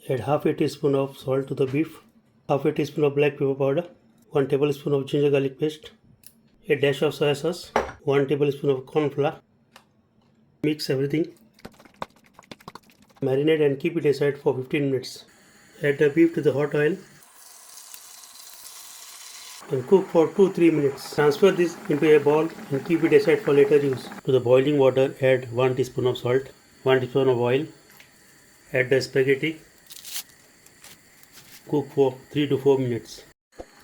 Add half a teaspoon of salt to the beef, half a teaspoon of black pepper powder, 1 tablespoon of ginger garlic paste, a dash of soy sauce, 1 tablespoon of corn flour. Mix everything. Marinate and keep it aside for 15 minutes. Add the beef to the hot oil and cook for 2-3 minutes. Transfer this into a bowl and keep it aside for later use. To the boiling water, add 1 teaspoon of salt, 1 teaspoon of oil. Add the spaghetti. Cook for 3 to 4 minutes.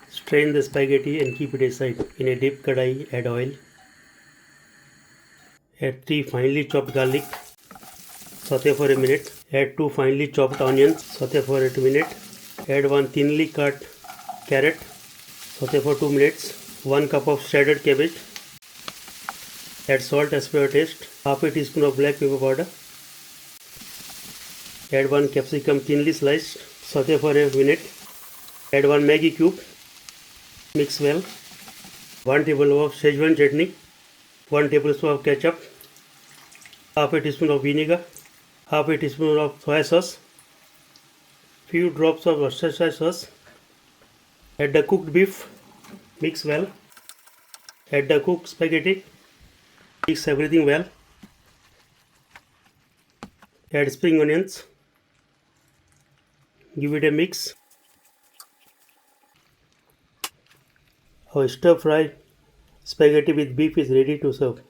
Strain the spaghetti and keep it aside. In a deep kadai, add oil. Add 3 finely chopped garlic. Saute for a minute. Add 2 finely chopped onions. Saute for a minute. Add 1 thinly cut carrot. Saute for 2 minutes. 1 cup of shredded cabbage. Add salt as per your taste. Half a teaspoon of black pepper powder. Add 1 capsicum thinly sliced. Saute for a minute. Add 1 Maggi cube. Mix well. 1 tablespoon of Szechuan chutney. 1 tablespoon of ketchup. Half a teaspoon of vinegar. Half a teaspoon of soy sauce. Few drops of Worcestershire sauce. Add the cooked beef. Mix well. Add the cooked spaghetti. Mix everything well. Add spring onions. Give it a mix. Our stir fry spaghetti with beef is ready to serve.